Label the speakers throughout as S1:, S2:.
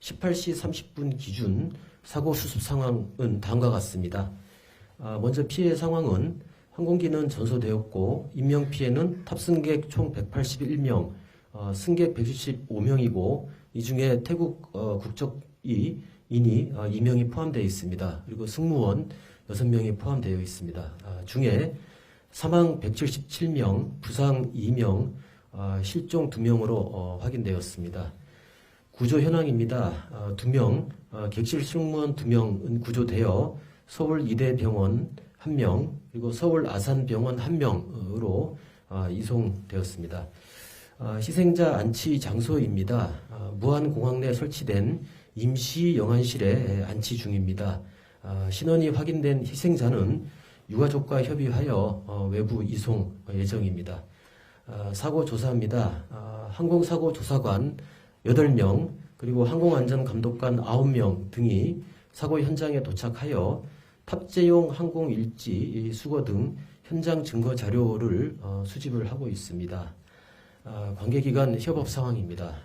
S1: 18시 30분 기준 사고 수습 상황은 다음과 같습니다. 먼저 피해 상황은 항공기는 전소되었고 인명피해는 탑승객 총 181명, 승객 175명이고 이 중에 태국 국적인이 2명이 포함되어 있습니다. 그리고 승무원 6명이 포함되어 있습니다. 중에 사망 177명, 부상 2명, 실종 2명으로 확인되었습니다. 구조 현황입니다. 2명, 객실 승무원 2명은 구조되어 서울 이대병원 1명, 그리고 서울 아산병원 1명으로 이송되었습니다. 희생자 안치 장소입니다. 무안공항 내 설치된 임시 영안실에 안치 중입니다. 신원이 확인된 희생자는 유가족과 협의하여 외부 이송 예정입니다. 사고 조사입니다. 항공사고 조사관 8명, 그리고 항공안전감독관 9명 등이 사고 현장에 도착하여 탑재용 항공 일지, 수거 등 현장 증거 자료를 수집을 하고 있습니다. 관계기관 협업 상황입니다.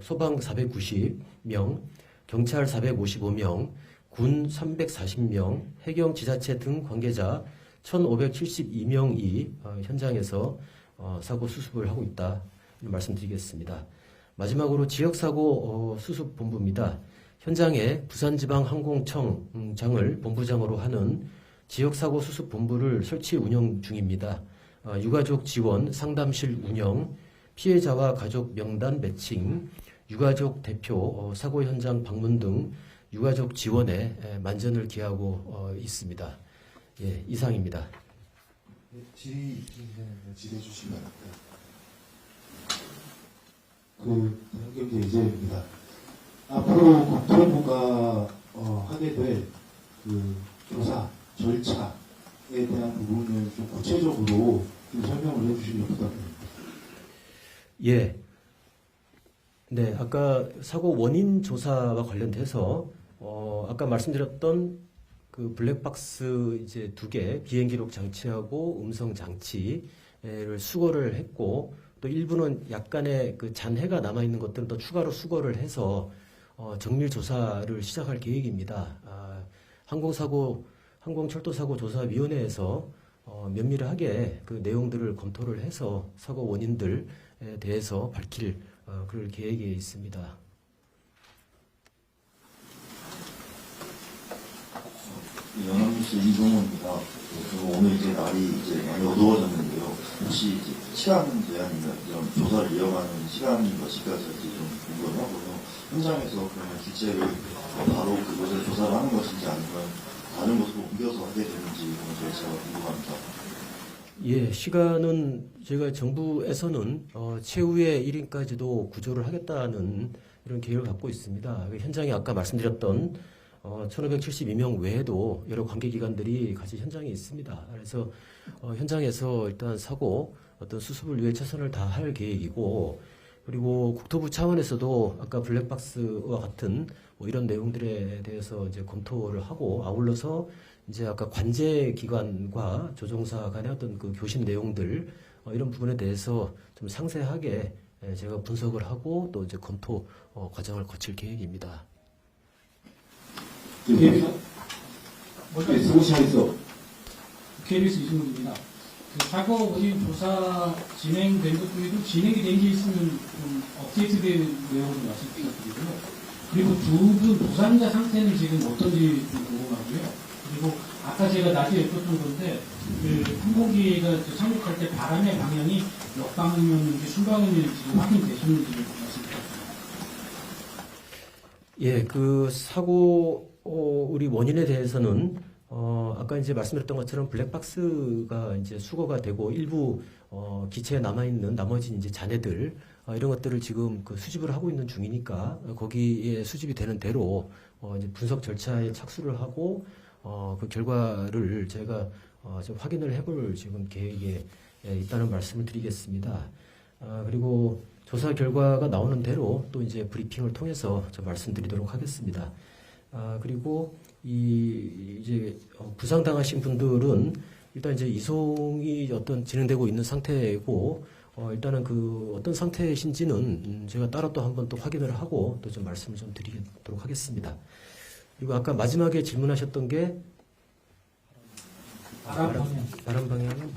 S1: 소방 490명, 경찰 455명, 군 340명, 해경 지자체 등 관계자 1,572명이 현장에서 사고 수습을 하고 있다 말씀드리겠습니다. 마지막으로 지역사고 수습본부입니다. 현장에 부산지방항공청장을 본부장으로 하는 지역사고 수습본부를 설치 운영 중입니다. 유가족 지원 상담실 운영, 피해자와 가족 명단 매칭, 유가족 대표 사고 현장 방문 등 유가족 지원에 만전을 기하고 있습니다. 예, 이상입니다.
S2: 질의 질의해 주시기 바랍니다. 한경재 이재입니다. 앞으로 국토부가 하게 될 조사 절차에 대한 부분을 좀 구체적으로 좀 설명을 해주시면 부탁드립니다.
S1: 예. 네, 아까 사고 원인 조사와 관련돼서 아까 말씀드렸던 그 블랙박스 이제 2개 비행기록 장치하고 음성 장치를 수거를 했고 또 일부는 약간의 그 잔해가 남아 있는 것들은 또 추가로 수거를 해서 정밀 조사를 시작할 계획입니다. 항공철도사고 조사위원회에서 면밀하게 그 내용들을 검토를 해서 사고 원인들에 대해서 밝힐 그럴 계획에 있습니다.
S3: 연합뉴스 이종호입니다. 오늘 이제 날이 이제 많이 어두워졌는데요. 혹시 이제 시간 제한이나 이런 조사를 이어가는 시간이 몇 시까지인지 좀 궁금하고요. 현장에서 그러면 실제로 바로 그것을 조사를 하는 것인지 아니면 다른 곳으로 옮겨서 하게 되는지 그런 절차가 궁금합니다.
S1: 예, 시간은 제가 정부에서는 최후의 1인까지도 구조를 하겠다는 이런 계획을 갖고 있습니다. 현장에 아까 말씀드렸던 1,572명 외에도 여러 관계기관들이 같이 현장에 있습니다. 그래서 현장에서 일단 사고 어떤 수습을 위해 최선을 다할 계획이고, 그리고 국토부 차원에서도 아까 블랙박스와 같은 뭐 이런 내용들에 대해서 이제 검토를 하고, 아울러서 이제 아까 관제기관과 조종사 간의 어떤 그 교신 내용들 이런 부분에 대해서 좀 상세하게 제가 분석을 하고 또 이제 검토 과정을 거칠 계획입니다.
S4: KBS 이승훈입니다. 사고 원인 조사 진행된 것 중에도 진행이 된 게 있으면 좀 업데이트된 내용을 말씀 부탁드리고요. 그리고 두 분 부상자 상태는 지금 어떤지 좀 궁금하고요. 그리고 아까 제가 낮에 여쭤본 건데 항공기가 착륙할 때 바람의 방향이 역방향이었는지 순방향인지 지금 확인되셨는지 말씀 부탁드립니다.
S1: 예, 그 사고 우리 원인에 대해서는 아까 이제 말씀드렸던 것처럼 블랙박스가 이제 수거가 되고 일부 기체에 남아 있는 나머지 이제 잔해들 이런 것들을 지금 그 수집을 하고 있는 중이니까 거기에 수집이 되는 대로 이제 분석 절차에 착수를 하고 그 결과를 제가 좀 확인을 해볼 지금 계획에 있다는 말씀을 드리겠습니다. 그리고 조사 결과가 나오는 대로 또 이제 브리핑을 통해서 좀 말씀드리도록 하겠습니다. 그리고 이제 부상당하신 분들은 일단 이제 이송이 어떤 진행되고 있는 상태고 일단은 그 어떤 상태이신지는 제가 따로 또 한번 또 확인을 하고 또 좀 말씀을 좀 드리도록 하겠습니다. 그리고 아까 마지막에 질문하셨던 게 바람 방향은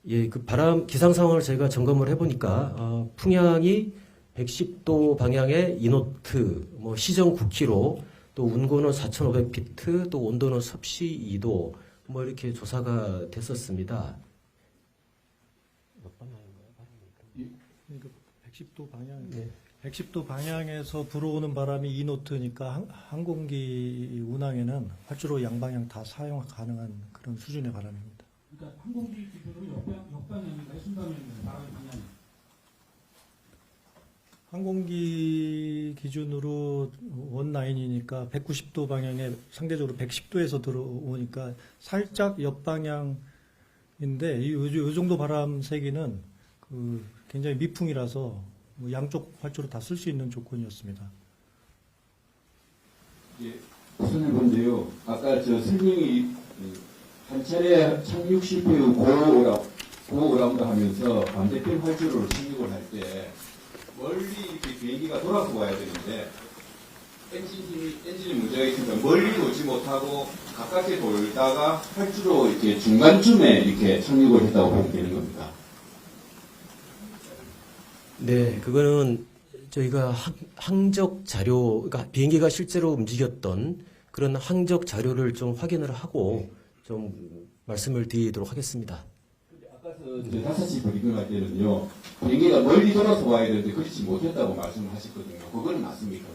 S1: 예, 그 바람 기상 상황을 저희가 점검을 해보니까 풍향이 110도 방향의 이노트, 뭐 시정 9km, 또 운고는 4,500피트, 또 온도는 섭씨 2도, 뭐 이렇게 조사가 됐었습니다. 몇 방향인가요?
S5: 그러니까 110도 방향.
S1: 네.
S5: 110도 방향에서 불어오는 바람이 2노트니까 항공기 운항에는 활주로 양방향 다 사용 가능한 그런 수준의 바람입니다.
S4: 그러니까 항공기 기준으로 역방향인가요? 순방향인가요? 바람 방향.
S5: 항공기 기준으로 원라인이니까 190도 방향에 상대적으로 110도에서 들어오니까 살짝 옆방향인데 이 정도 바람 세기는 그 굉장히 미풍이라서 뭐 양쪽 활주로 다 쓸 수 있는 조건이었습니다.
S6: 예, 우선해 본데요. 아까 저 설명이 한 차례 착륙 실패 후 고오라운드 하면서 반대편 활주로를 착륙을 할 때 멀리 이렇게 비행기가 돌아서 와야 되는데 엔진이 문제가 있으니까 멀리 오지 못하고 가깝게 돌다가 활주로 이렇게 중간쯤에 이렇게 착륙을 했다고 보면 되는 겁니다.
S1: 네, 그거는 저희가 항적 자료, 그러니까 비행기가 실제로 움직였던 그런 항적 자료를 좀 확인을 하고 좀 말씀을 드리도록 하겠습니다.
S6: 아까 저 5시 브리핑할 때는요, 비행기가 멀리 돌아서 와야 되는데 그렇지 못했다고 말씀을 하셨거든요. 그거는 맞습니까?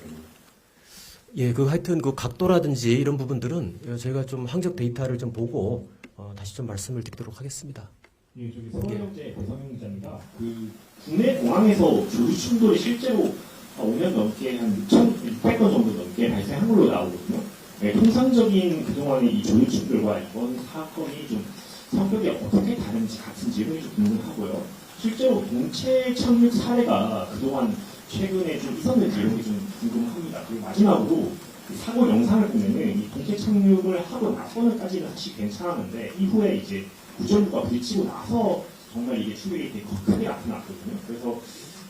S1: 예, 그 하여튼 그 각도라든지 이런 부분들은 저희가 좀 항적 데이터를 좀 보고 다시 좀 말씀을 드리도록 하겠습니다.
S7: 예, 저기 서울경제 배성영 기자입니다. 그 국내 공항에서 조류 충돌이 실제로 5년 넘게 한 6,600건 정도 넘게 발생한 걸로 나오거든요. 네, 통상적인 그동안의 이 조류 충돌과 이번 사건이 좀 성격이 어떻게 다른지 같은지 이런 게 좀 궁금하고요. 실제로 동체 착륙 사례가 그동안 최근에 좀 있었는지 이런 게 좀 궁금합니다. 그리고 마지막으로 그 사고 영상을 보면은 이 동체 착륙을 하고 나서는까지는 사실 괜찮았는데 이후에 이제 구조물과 부딪히고 나서 정말 이게 충격이 되게 크게 나타났거든요. 그래서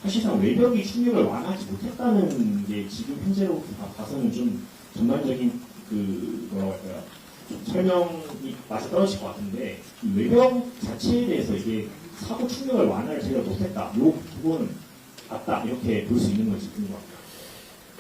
S7: 사실상 외벽이 충격을 완화하지 못했다는 게 지금 현재로 봐서는 좀 전반적인 그 뭐라고 할까요? 좀 설명이 맞아 떨어질 것 같은데 이 외벽 자체에 대해서 이게 사고 충격을 완화를 제대로 못했다. 이 부분은 맞다 이렇게 볼 수 있는 건지 궁금합니다.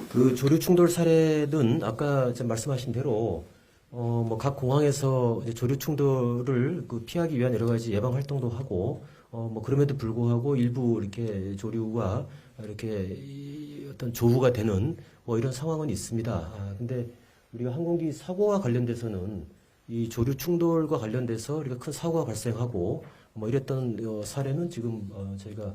S1: 그 조류 충돌 사례는 아까 이제 말씀하신 대로 뭐 각 공항에서 이제 조류 충돌을 그 피하기 위한 여러 가지 예방 활동도 하고 뭐 그럼에도 불구하고 일부 이렇게 조류가 이렇게 어떤 조우가 되는 뭐 이런 상황은 있습니다. 근데 우리가 항공기 사고와 관련돼서는 이 조류 충돌과 관련돼서 우리가 큰 사고가 발생하고 뭐 이랬던 사례는 지금 저희가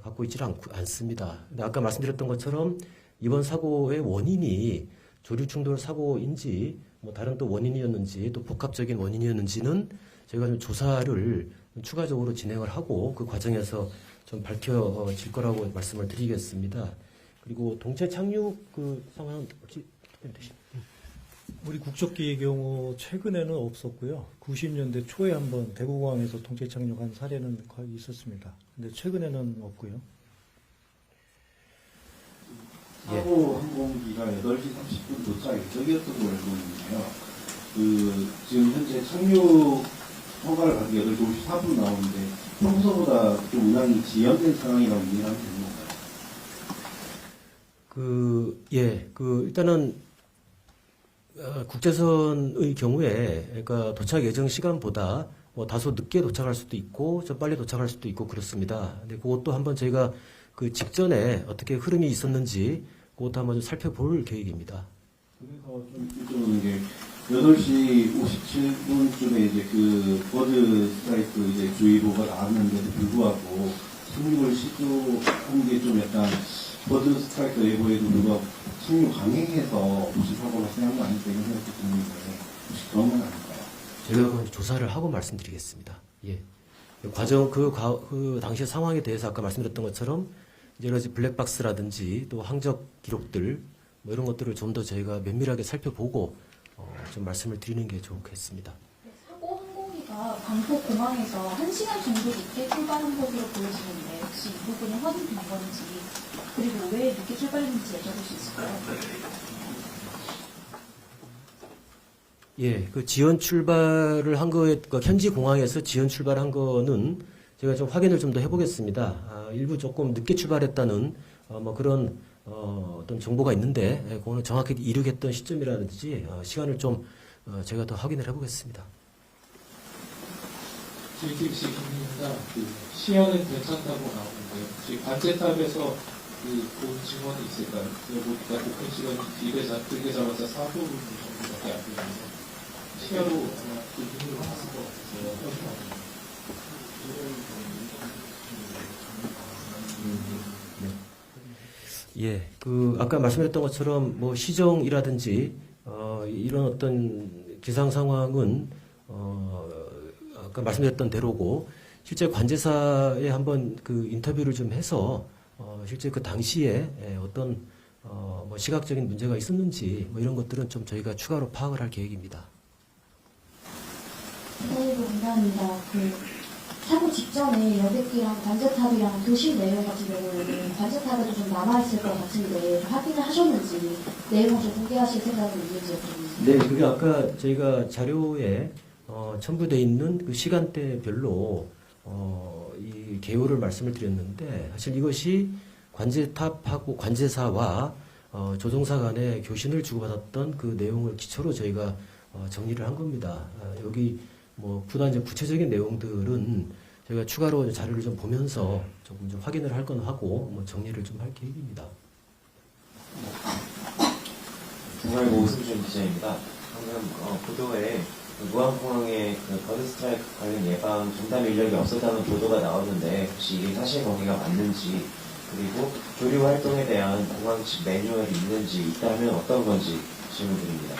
S1: 갖고 있지를 않습니다. 근데 아까 말씀드렸던 것처럼 이번 사고의 원인이 조류 충돌 사고인지 뭐 다른 또 원인이었는지 또 복합적인 원인이었는지는 저희가 좀 조사를 추가적으로 진행을 하고 그 과정에서 좀 밝혀질 거라고 말씀을 드리겠습니다. 그리고 동체 착륙 그 상황은 혹시
S5: 우리 국적기의 경우 최근에는 없었고요. 90년대 초에 한번 대구공항에서 동체 착륙한 사례는 거의 있었습니다. 근데 최근에는 없고요.
S3: 사고 항공기가 8시 30분 도착 예정이었던 걸로 알고 있는데요. 그 지금 현재 착륙 허가를 받기 8시 54분 나오는데 평소보다 좀 운항이 지연된 상황이라고 이해하면 되는 건가요?
S1: 일단은 국제선의 경우에 그러니까 도착 예정 시간보다 뭐 다소 늦게 도착할 수도 있고 좀 빨리 도착할 수도 있고 그렇습니다. 근데 그것도 한번 저희가 그 직전에 어떻게 흐름이 있었는지 그것도 한번 좀 살펴볼 계획입니다.
S3: 그래서 좀 여쭤보는 게 8시 57분쯤에 이제 그 버드 스트라이크 이제 주의보가 나왔는데도 불구하고 착륙을 시도한 게 좀 약간 버드 스트라이크 예보에도 불구하고 착륙 강행해서 혹시 사고가 발생한 거 아닐까 이런 생각도 드는데 혹시 그런 건 아닐까요?
S1: 제가 그건 조사를 하고 말씀드리겠습니다. 예. 과정 그 당시 상황에 대해서 아까 말씀드렸던 것처럼 여러 가지 블랙박스라든지 또 항적 기록들 뭐 이런 것들을 좀 더 저희가 면밀하게 살펴보고 좀 말씀을 드리는 게 좋겠습니다.
S8: 사고 항공기가 아까 방콕 공항에서 1시간 정도 늦게 출발한 것으로 보여지는데 혹시 이 부분이 확인된 건지 그리고 왜 늦게 출발했는지 여쭤볼 수 있을까요?
S1: 예, 그 지연 출발을 한 거에, 그 현지 공항에서 지연 출발한 거는 제가 좀 확인을 좀 더 해보겠습니다. 일부 조금 늦게 출발했다는 뭐 그런 어떤 정보가 있는데, 그거는 정확히 이륙했던 시점이라든지 시간을 좀 제가 더 확인을 해보겠습니다.
S9: JTBC 김입니다. 시야는 괜찮다고 나오는데 혹시 관제탑에서 본 증언이 있을까요? 제가 보니까 복근 시간이 길게 잡아서 4분 정도밖에 안 되면서 시야로 아마 눈으로 봤을 것 같아서 훨씬 많아요.
S1: 예, 그 아까 말씀드렸던 것처럼 뭐 시정이라든지 이런 어떤 기상 상황은 아까 말씀드렸던 대로고 실제 관제사에 한번 그 인터뷰를 좀 해서 실제 그 당시에 어떤 뭐 시각적인 문제가 있었는지 뭐 이런 것들은 좀 저희가 추가로 파악을 할 계획입니다.
S8: 네, 감사합니다. 사고 직전에 여객기랑 관제탑이랑 교실 내용 같은 경우에는 관제탑에도 좀 남아있을 것 같은데 확인을 하셨는지 내용을 좀 공개하실 생각은 있는지 여쭤보겠습니다.
S1: 네, 그게 아까 저희가 자료에 첨부되어 있는 그 시간대별로 이 개요를 말씀을 드렸는데 사실 이것이 관제탑하고 관제사와 조종사 간의 교신을 주고받았던 그 내용을 기초로 저희가 정리를 한 겁니다. 여기 뭐 보다 이제 구체적인 내용들은 저희가 추가로 자료를 좀 보면서 조금 좀 확인을 할 건 하고 뭐 정리를 좀 할 계획입니다.
S10: 동아일보 오승준 기자입니다. 방금 보도에 무안공항에 버드 스트라이크 관련 예방 전담 인력이 없었다는 보도가 나오는데 혹시 이게 사실 관계가 맞는지 그리고 조류 활동에 대한 공항 측 매뉴얼이 있는지 있다면 어떤 건지 질문드립니다.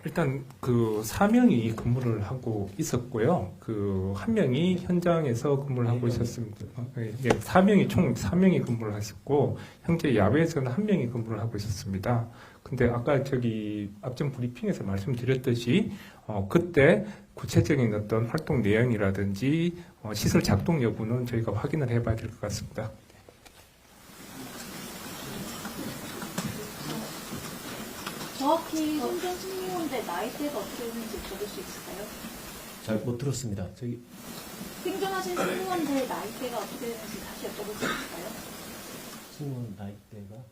S11: 일단 그 4명이 근무를 하고 있었고요. 그 1명이 현장에서 근무를 하고 있었습니다. 4명이 총 4명이 근무를 하셨고 현재 야외에서는 1명이 근무를 하고 있었습니다. 근데 아까 저기 앞전 브리핑에서 말씀드렸듯이 그때 구체적인 어떤 활동 내용이라든지 시설 작동 여부는 저희가 확인을 해봐야 될 것 같습니다.
S8: 정확히 생존 승무원들 나이대가 어떻게 되는지 여쭤볼 수 있을까요?
S1: 잘 못 들었습니다. 저기
S8: 생존하신 승무원들 나이대가 어떻게 되는지 다시 여쭤볼 수 있을까요?
S1: 승무원 나이대가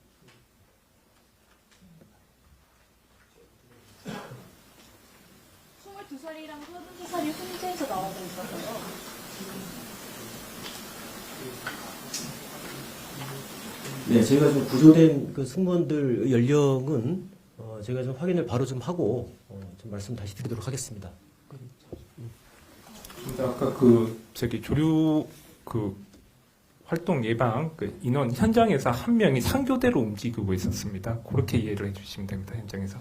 S8: 22살이랑 33살이 훈제에서 나와져 있어서요.
S1: 네, 저희가 좀 구조된 그 승무원들 연령은 제가 좀 확인을 바로 좀 하고 좀 말씀 다시 드리도록 하겠습니다.
S11: 근데 아까 저기 조류 활동 예방 인원 현장에서 1명이 상교대로 움직이고 있었습니다. 그렇게 이해를 해주시면 됩니다. 현장에서.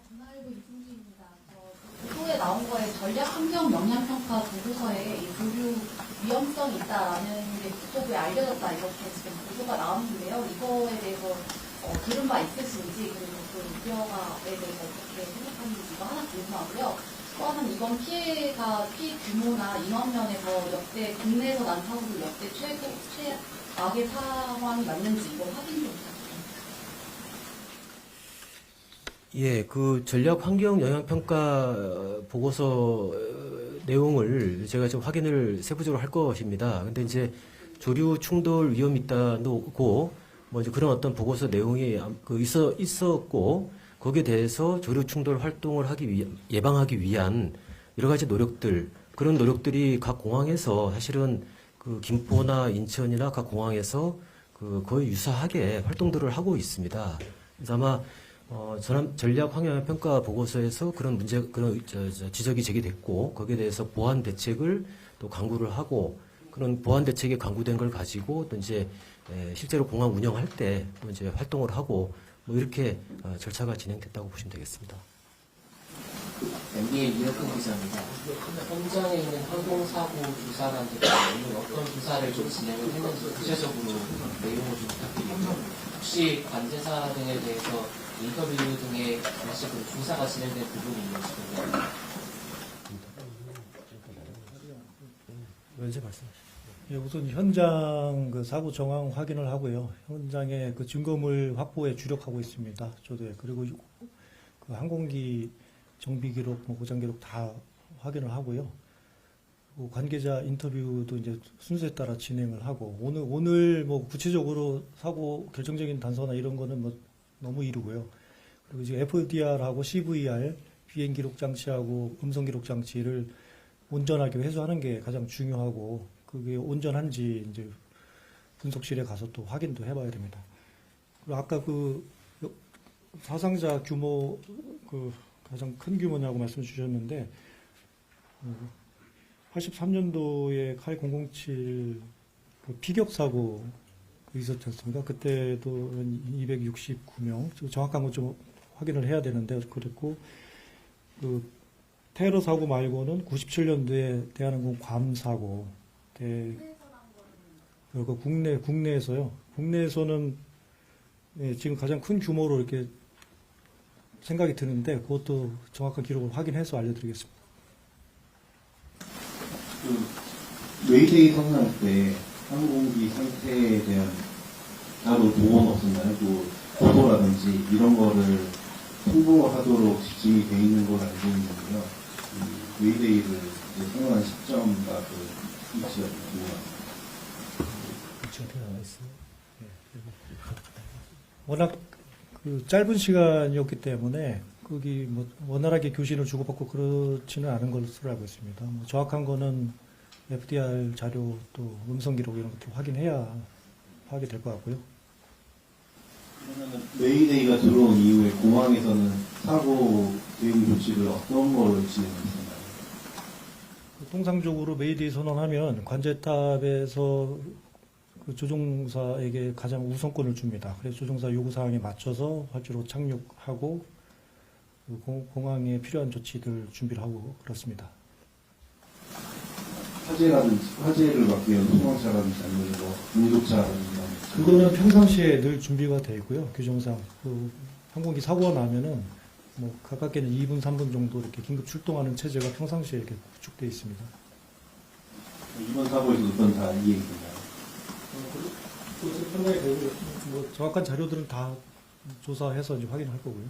S8: 전화일보 이승기입니다. 보도에 나온 거에 전략 환경 영향 평가 보고서에 이 조류 위험성이 있다라는 게 국토부에 알려졌다 이렇게 지금 보도가 나왔는데요. 이거에 대해서 들은 바 있으신지 그리고 그 우려에 대해서 어떻게 생각하는지 이거 하나 궁금하고요. 또 하나는 이번 피해 규모나 인원 면에서 역대 국내에서 난 사고로 역대 최악의 상황이 맞는지 이거 확인 좀 부탁드립니다.
S1: 예, 그 전략 환경 영향 평가 보고서 내용을 제가 좀 확인을 세부적으로 할 것입니다. 근데 이제 조류 충돌 위험이 있다고 뭐 이제 그런 어떤 보고서 내용이 있었고 거기에 대해서 조류 충돌 활동을 예방하기 위한 여러 가지 노력들 그런 노력들이 각 공항에서 사실은 그 김포나 인천이나 각 공항에서 거의 유사하게 활동들을 하고 있습니다. 그래서 아마 전략 환경 평가 보고서에서 그런 지적이 제기됐고 거기에 대해서 보완 대책을 또 강구를 하고 그런 보완 대책이 강구된 걸 가지고 또 이제 실제로 공항 운영할 때 또 이제 활동을 하고 뭐 이렇게 절차가 진행됐다고 보시면 되겠습니다.
S12: MBA 이혁근 기자입니다. 현장에 있는 항공사고 조사관들 오늘 어떤 조사를 좀 진행을 했는지 구체적으로 내용을 좀 부탁드리고요. 혹시 관제사 등에 대해서 인터뷰 등의 방식으로 조사가 진행된 부분이 있는지 궁금합니다.
S1: 먼저 말씀하시죠.
S5: 예, 우선 현장 그 사고 정황 확인을 하고요. 현장의 그 증거물 확보에 주력하고 있습니다. 저도 그리고 그 항공기 정비 기록, 고장 기록 다 확인을 하고요. 그리고 관계자 인터뷰도 이제 순서에 따라 진행을 하고 오늘 뭐 구체적으로 사고 결정적인 단서나 이런 거는 뭐 너무 이르고요. 그리고 지금 FDR하고 CVR 비행 기록 장치하고 음성 기록 장치를 온전하게 회수하는 게 가장 중요하고 그게 온전한지 이제 분석실에 가서 또 확인도 해봐야 됩니다. 그리고 아까 그 사상자 규모 그 가장 큰 규모냐고 말씀 주셨는데 83년도에 칼 007 그 피격 사고 있었지 않습니까? 그때도 269명 정확한 건 좀 확인을 해야 되는데 그랬고 그 테러 사고 말고는 97년도에 대한항공 괌 사고 그리고 국내에서요. 국내에서는 예, 지금 가장 큰 규모로 이렇게 생각이 드는데 그것도 정확한 기록을 확인해서 알려드리겠습니다.
S2: 그 웨이데이 선언할 때 항공기 상태에 대한 따로 보고는 없었나요? 또 보도라든지 이런 거를 홍보하도록 지침이 돼 있는 걸 알고 있는데요. 이 웨이데이를 선언한 시점과 그 위치가 궁금합니다.
S1: 어떻게 나와 있어요?
S5: 워낙 그 짧은 시간이었기 때문에 거기 뭐 원활하게 교신을 주고받고 그렇지는 않은 것으로 알고 있습니다. 뭐 정확한 거는 FDR 자료 또 음성 기록 이런 것도 확인해야 하게 될 것 같고요.
S2: 그러면 웨이데이가 들어온 이후에 공항에서는 사고 대응 조치를 어떤 걸로 진행했나요?
S5: 통상적으로 메이데이 선언하면 관제탑에서 그 조종사에게 가장 우선권을 줍니다. 그래서 조종사 요구사항에 맞춰서 활주로 착륙하고 그 공항에 필요한 조치들 준비를 하고 그렇습니다.
S2: 화재를 막기 위한 소방차라든지 아니면 뭐 응급차라든지
S5: 그거는 평상시에 늘 준비가 되어 있고요. 규정상 그 항공기 사고가 나면은 뭐 가깝게는 2분, 3분 정도 이렇게 긴급 출동하는 체제가 평상시에 이렇게 구축되어 있습니다.
S2: 이번 사고에서 어떤 다 이해했나요?
S5: 그것을 평가에 되고 뭐 정확한 자료들은 다 조사해서 이제 확인할 거고요.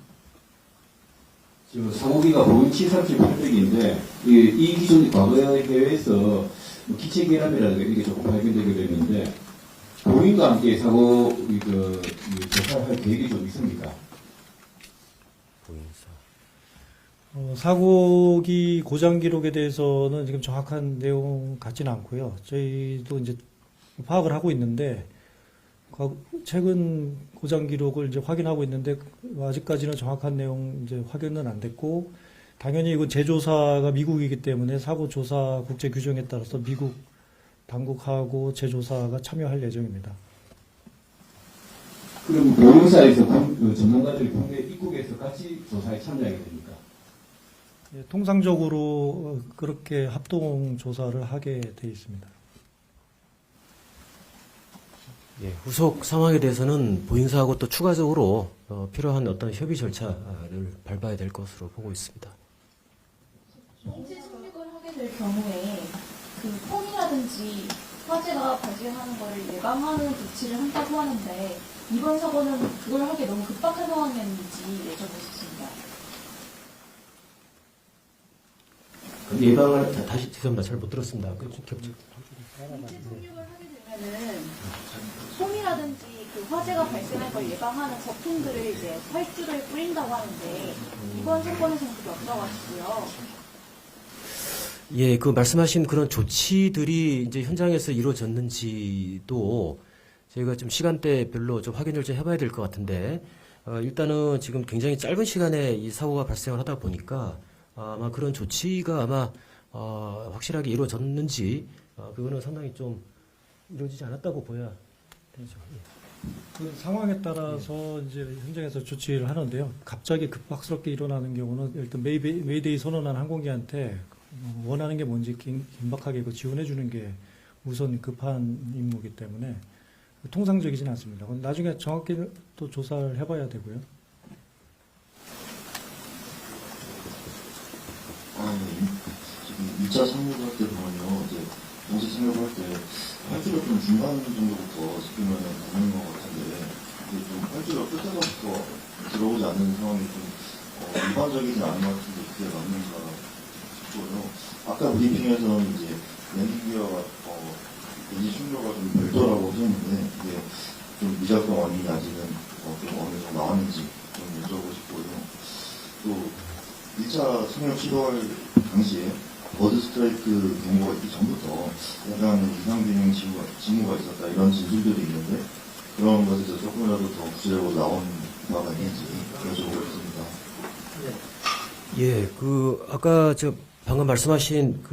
S6: 지금 사고기가 보잉 737-800인데 이 기존 과거의 해외에서 기체 결함이라든가 이게 조금 발견되게 됐는데 보잉과 함께 사고 조사할 계획이 좀 있습니까?
S5: 사고기 고장 기록에 대해서는 지금 정확한 내용 같지는 않고요. 저희도 이제 파악을 하고 있는데 최근 고장 기록을 이제 확인하고 있는데 아직까지는 정확한 내용 이제 확인은 안 됐고 당연히 이건 제조사가 미국이기 때문에 사고 조사 국제 규정에 따라서 미국 당국하고 제조사가 참여할 예정입니다.
S6: 그럼 보잉사에서 전문가들이 국내 입국에서 같이 조사에 참여하게 됩니까?
S5: 예, 통상적으로 그렇게 합동 조사를 하게 돼 있습니다.
S1: 예, 후속 상황에 대해서는 보잉사하고 또 추가적으로 필요한 어떤 협의 절차를 밟아야 될 것으로 보고 있습니다.
S8: 정체 착륙을 하게 될 경우에 그 폰이라든지 화재가 발생하는 것을 예방하는 조치를 한다고 하는데 이번 사고는 그걸 하기에 너무 급박한 상황이었는지 여쭤보겠습니다.
S1: 예방을 다시 죄송합니다. 잘 못 들었습니다.
S8: 정체 착륙을 하게 되면은 솜이라든지 그 화재가 발생할 걸 예방하는 거품들을 이제 활주로에 뿌린다고 하는데 이번 사건에서는 그게 없다고 하시고요.
S1: 예, 그 말씀하신 그런 조치들이 이제 현장에서 이루어졌는지도 저희가 좀 시간대별로 좀 확인을 좀 해봐야 될 것 같은데 일단은 지금 굉장히 짧은 시간에 이 사고가 발생을 하다 보니까 아마 그런 조치가 아마 확실하게 이루어졌는지 그거는 상당히 좀 이루어지지 않았다고 보여야 되죠. 예.
S5: 그 상황에 따라서 이제 현장에서 조치를 하는데요. 갑자기 급박스럽게 일어나는 경우는 일단 메이데이 선언한 항공기한테 원하는 게 뭔지 긴박하게 지원해 주는 게 우선 급한 임무이기 때문에 통상적이진 않습니다. 그건 나중에 정확히 또 조사를 해봐야 되고요.
S3: 지금 2차 상륙할 때 보면요, 이제 동시 상륙할 때 활주로 좀 중간 정도부터 지키면 되는 것 같은데, 이게 좀 활주로 끝에서부터 들어오지 않는 상황이 좀 일반적이진 않은 것 같은데, 그게 맞는가 싶고요. 아까 브리핑에서는 이제 랜딩기어가 엔진 충격가 좀 별도라고 하셨는데, 이게 좀 미작동 원인이 아직은 좀 어느 정도 나왔는지 좀 여쭤보고 싶고요. 또 1차 상륙 시도할 당시에 버드 스트라이크 경보가 있기 전부터 약간 이상균형 징후가 있었다 이런 진술들이 있는데 그런 것에 대해서 조금이라도 더 구체적으로 나온 바가 있는지 여쭤보겠습니다.
S1: 예, 아까 방금 말씀하신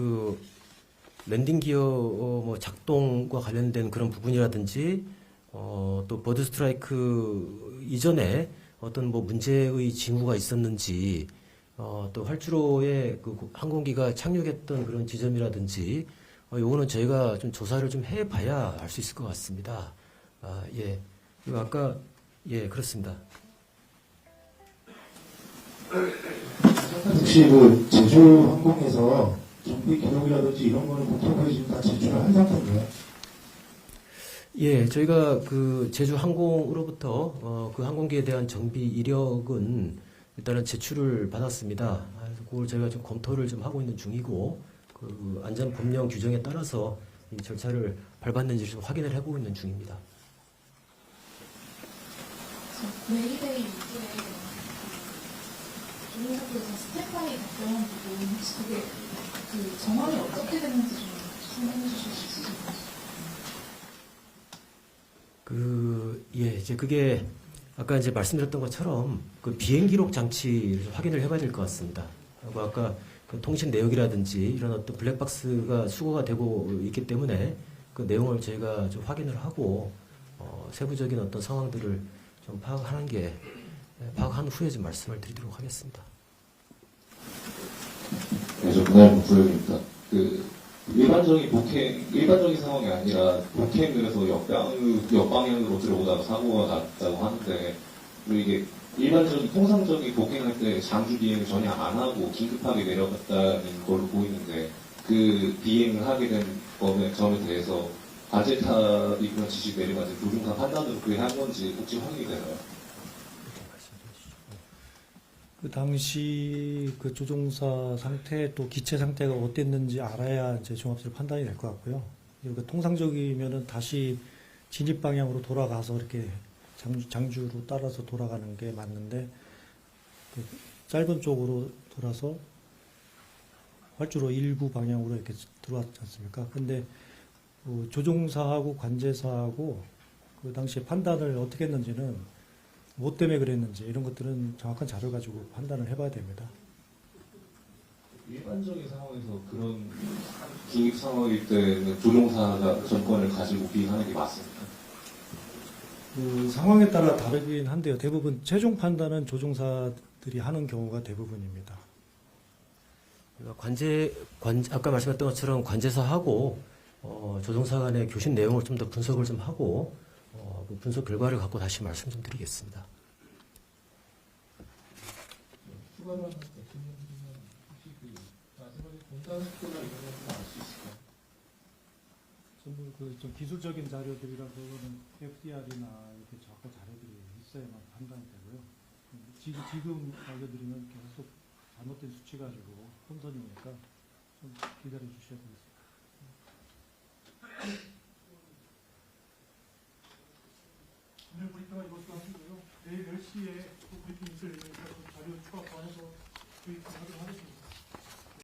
S1: 랜딩 기어 뭐 작동과 관련된 그런 부분이라든지 또 버드 스트라이크 이전에 어떤 뭐 문제의 징후가 있었는지 또 활주로에 항공기가 착륙했던 그런 지점이라든지 요거는 저희가 좀 조사를 좀 해봐야 알 수 있을 것 같습니다. 예, 그리고 아까 예 그렇습니다.
S13: 혹시 그 제주 항공에서 정비 기록이라든지 이런 거는 보통 지금 다 제출을 한 상태인가요?
S1: 예, 저희가 제주 항공으로부터 그 항공기에 대한 정비 이력은 일단은 제출을 받았습니다. 그걸 저희가 좀 검토를 좀 하고 있는 중이고 그 안전 법령 규정에 따라서 이 절차를 밟았는지 좀 확인을 해보고 있는 중입니다.
S8: 메이데이 이후에 조종사들에서 스탠바이 답변 부분 혹시 그게 정황이 어떻게 됐는지 좀 설명해 주실 수 있으신가요?
S1: 예, 이제 그게 아까 이제 말씀드렸던 것처럼 그 비행 기록 장치를 좀 확인을 해봐야 될 것 같습니다. 그리고 아까 그 통신 내역이라든지 이런 어떤 블랙박스가 수거가 되고 있기 때문에 그 내용을 저희가 좀 확인을 하고 세부적인 어떤 상황들을 좀 파악한 후에 좀 말씀을 드리도록 하겠습니다.
S6: 네, 저 문화일보 구역입니다. 일반적인 상황이 아니라 폭행을 해서 역방향으로 들어오다가 사고가 났다고 하는데, 그리고 이게 일반적인 통상적인 폭행할 때 장주 비행을 전혀 안 하고 긴급하게 내려갔다는 걸로 보이는데, 그 비행을 하게 된 점에 대해서 관제탑이 그런 지시 내려가지고 조종사 판단으로 그게 한 건지 혹시 확인이 되나요?
S5: 그 당시 그 조종사 상태 또 기체 상태가 어땠는지 알아야 이제 종합적으로 판단이 될 것 같고요. 그러니까 통상적이면은 다시 진입 방향으로 돌아가서 이렇게 장주로 따라서 돌아가는 게 맞는데 그 짧은 쪽으로 돌아서 활주로 일부 방향으로 이렇게 들어왔지 않습니까? 근데 조종사하고 관제사하고 그 당시에 판단을 어떻게 했는지는 뭐 때문에 그랬는지 이런 것들은 정확한 자료 가지고 판단을 해봐야 됩니다.
S6: 일반적인 상황에서 그런 긴급 상황일 때는 조종사가 전권을 가지고 비행하는 게 맞습니까?
S5: 그 상황에 따라 다르긴 한데요. 대부분 최종 판단은 조종사들이 하는 경우가 대부분입니다.
S1: 아까 말씀했던 것처럼 관제사하고 조종사 간의 교신 내용을 좀 더 분석을 좀 하고 그 분석 결과를 갖고 다시 말씀 좀 드리겠습니다.
S9: 추가로 하나 대통령님은 혹시 마지막에 공단 속도나 이런 것도 알 수 있을까요?
S5: 전부 좀 기술적인 자료들이라서는 FDR이나 이렇게 정확한 자료들이 있어야만 판단이 되고요. 지금 알려드리면 계속 잘못된 수치 가지고 혼선이니까 좀 기다려 주셔야 되겠습니다.
S14: 오늘 브리핑은 이것도 하시고요. 내일 10시에 또 브리핑 있을 예정이니까 자료 추가 보완해서 브리핑 하도록 하겠습니다.